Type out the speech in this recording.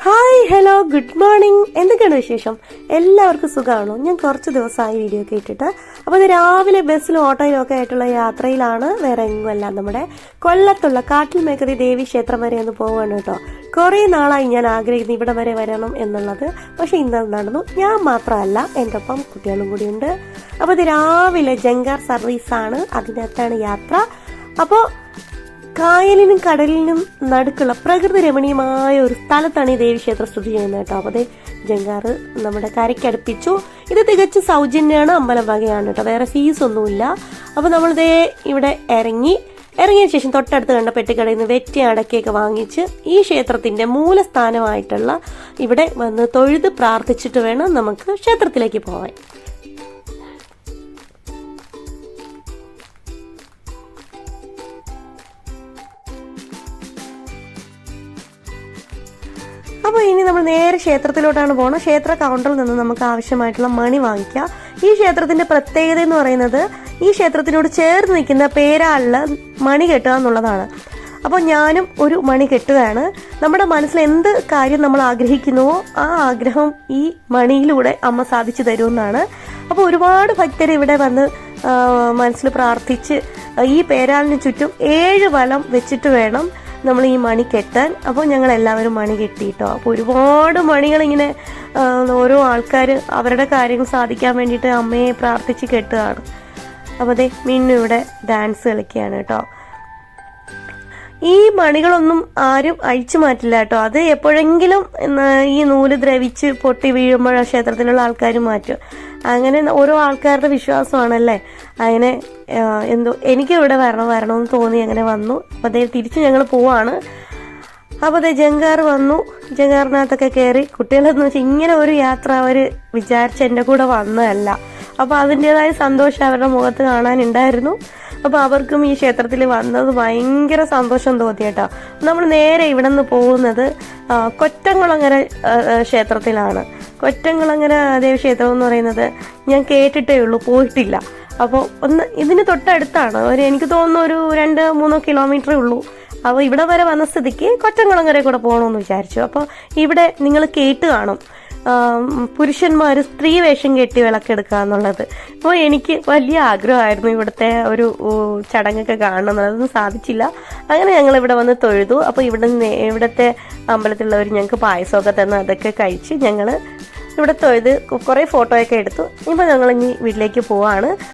Hi hello good morning. എന്തൊക്കെയാണ് വിശേഷം? എല്ലാവർക്കും സുഖമാണോ? ഞാൻ കുറച്ച് ദിവസമായി വീഡിയോ ഒക്കെ ഇട്ടിട്ട്. അപ്പോൾ ഇത് രാവിലെ ബസ്സിലും ഓട്ടോയിലും ഒക്കെ ആയിട്ടുള്ള യാത്രയിലാണ്. വേറെ എങ്ങുമല്ല, നമ്മുടെ കൊല്ലത്തുള്ള കാട്ടിൽ മേക്കതി ദേവി ക്ഷേത്രം വരെ ഒന്ന് പോവുകയാണ് കേട്ടോ. കുറേ നാളായി ഞാൻ ആഗ്രഹിക്കുന്നു ഇവിടെ വരെ വരണം എന്നുള്ളത്. പക്ഷെ ഇന്ന് നടന്നു. ഞാൻ മാത്രമല്ല, എൻ്റെ ഒപ്പം കുട്ടികളും കൂടിയുണ്ട്. അപ്പോൾ ഇത് രാവിലെ ജങ്കാർ സർവീസാണ്, അതിനകത്താണ് യാത്ര. അപ്പോൾ കായലിനും കടലിനും നടുക്കുള്ള പ്രകൃതി രമണീയമായ ഒരു സ്ഥലത്താണ് ഈ ദേവീക്ഷേത്രം സ്ഥിതി ചെയ്യുന്നത് കേട്ടോ. അപ്പോൾ ജങ്കാറ് നമ്മുടെ കരയ്ക്കടുപ്പിച്ചു. ഇത് തികച്ചും സൗജന്യമാണ്, അമ്പലം വകയാണ് കേട്ടോ, വേറെ ഫീസ് ഒന്നുമില്ല. അപ്പോൾ നമ്മളിതേ ഇവിടെ ഇറങ്ങിയ ശേഷം തൊട്ടടുത്ത് കണ്ട പെട്ടിക്കടയിൽ നിന്ന് വെറ്റി അടക്കയൊക്കെ വാങ്ങിച്ച് ഈ ക്ഷേത്രത്തിന്റെ മൂലസ്ഥാനമായിട്ടുള്ള ഇവിടെ വന്ന് തൊഴുത് പ്രാർത്ഥിച്ചിട്ട് വേണം നമുക്ക് ക്ഷേത്രത്തിലേക്ക് പോകാൻ. അപ്പോൾ ഇനി നമ്മൾ നേരെ ക്ഷേത്രത്തിലോട്ടാണ് പോകുന്നത്. ക്ഷേത്ര കൗണ്ടറിൽ നിന്ന് നമുക്ക് ആവശ്യമായിട്ടുള്ള മണി വാങ്ങിക്കാം. ഈ ക്ഷേത്രത്തിന്റെ പ്രത്യേകത എന്ന് പറയുന്നത് ഈ ക്ഷേത്രത്തിനോട് ചേർന്ന് നിൽക്കുന്ന പേരാളിൽ മണി കെട്ടുക എന്നുള്ളതാണ്. അപ്പോൾ ഞാനും ഒരു മണി കെട്ടുകയാണ്. നമ്മുടെ മനസ്സിൽ എന്ത് കാര്യം നമ്മൾ ആഗ്രഹിക്കുന്നുവോ ആ ആഗ്രഹം ഈ മണിയിലൂടെ അമ്മ സാധിച്ചു തരുമെന്നാണ്. അപ്പോൾ ഒരുപാട് ഭക്തർ ഇവിടെ വന്ന് മനസ്സിൽ പ്രാർത്ഥിച്ച് ഈ പേരാളിന് ചുറ്റും 7 വലം വെച്ചിട്ട് വേണം നമ്മൾ ഈ മണി കെട്ടാൻ. അപ്പോൾ ഞങ്ങൾ എല്ലാവരും മണി കെട്ടിയിട്ടോ. അപ്പോൾ ഒരുപാട് മണികളിങ്ങനെ ഓരോ ആൾക്കാർ അവരുടെ കാര്യങ്ങൾ സാധിക്കാൻ വേണ്ടിയിട്ട് അമ്മയെ പ്രാർത്ഥിച്ച് കെട്ടുകയാണ്. അപ്പോൾ അതെ മിന്നു ഇവിടെ ഡാൻസ് കളിക്കുകയാണ് കേട്ടോ. ഈ മണികളൊന്നും ആരും അഴിച്ചു മാറ്റില്ല കേട്ടോ. അത് എപ്പോഴെങ്കിലും ഈ നൂല് ദ്രവിച്ച് പൊട്ടി വീഴുമ്പോൾ ക്ഷേത്രത്തിലുള്ള ആൾക്കാർ മാറ്റും. അങ്ങനെ ഓരോ ആൾക്കാരുടെ വിശ്വാസമാണല്ലേ. അങ്ങനെ എന്തോ എനിക്ക് ഇവിടെ വരണമെന്ന് തോന്നി, അങ്ങനെ വന്നു. അപ്പോൾ അതേ തിരിച്ച് ഞങ്ങൾ പോവാണ്. അപ്പോൾ അതേ ജങ്കാർ വന്നു. ജങ്കാറിനകത്തൊക്കെ കയറി. കുട്ടികളെന്ന് വെച്ചാൽ ഇങ്ങനെ ഒരു യാത്ര അവർ വിചാരിച്ച് എൻ്റെ കൂടെ വന്നതല്ല. അപ്പോൾ അതിൻ്റെതായ സന്തോഷം അവരുടെ മുഖത്ത് കാണാനുണ്ടായിരുന്നു. അപ്പോൾ അവർക്കും ഈ ക്ഷേത്രത്തിൽ വന്നത് ഭയങ്കര സന്തോഷം തോന്നി കേട്ടോ. നമ്മൾ നേരെ ഇവിടെ നിന്ന് പോകുന്നത് കൊറ്റംകുളങ്ങര ക്ഷേത്രത്തിലാണ്. കൊറ്റംകുളങ്ങര ദേവീക്ഷേത്രം എന്ന് പറയുന്നത് ഞാൻ കേട്ടിട്ടേ ഉള്ളൂ, പോയിട്ടില്ല. അപ്പോൾ ഇതിന് തൊട്ടടുത്താണ്. എനിക്ക് തോന്നുന്നു ഒരു 2-3 കിലോമീറ്ററേ ഉള്ളൂ. അപ്പോൾ ഇവിടെ വരെ വന്ന സ്ഥിതിക്ക് കൊറ്റംകുളങ്ങര കൂടെ പോകണമെന്ന് വിചാരിച്ചു. അപ്പോൾ ഇവിടെ നിങ്ങൾ കേട്ട് കാണും, പുരുഷന്മാർ സ്ത്രീ വേഷം കെട്ടി വിളക്കെടുക്കുക എന്നുള്ളത്. അപ്പോൾ എനിക്ക് വലിയ ആഗ്രഹമായിരുന്നു ഇവിടുത്തെ ഒരു ചടങ്ങൊക്കെ കാണണം എന്നുള്ളത്. അതൊന്നും സാധിച്ചില്ല. അങ്ങനെ ഞങ്ങൾ ഇവിടെ വന്ന് തൊഴുതു. അപ്പോൾ ഇവിടുത്തെ അമ്പലത്തിലുള്ളവർ ഞങ്ങൾക്ക് പായസമൊക്കെ തന്ന് അതൊക്കെ കഴിച്ച് ഞങ്ങൾ ഇവിടെ തൊഴുത് കുറേ ഫോട്ടോയൊക്കെ എടുത്തു. ഇപ്പോൾ ഞങ്ങൾ ഇനി വീട്ടിലേക്ക് പോവാണ്.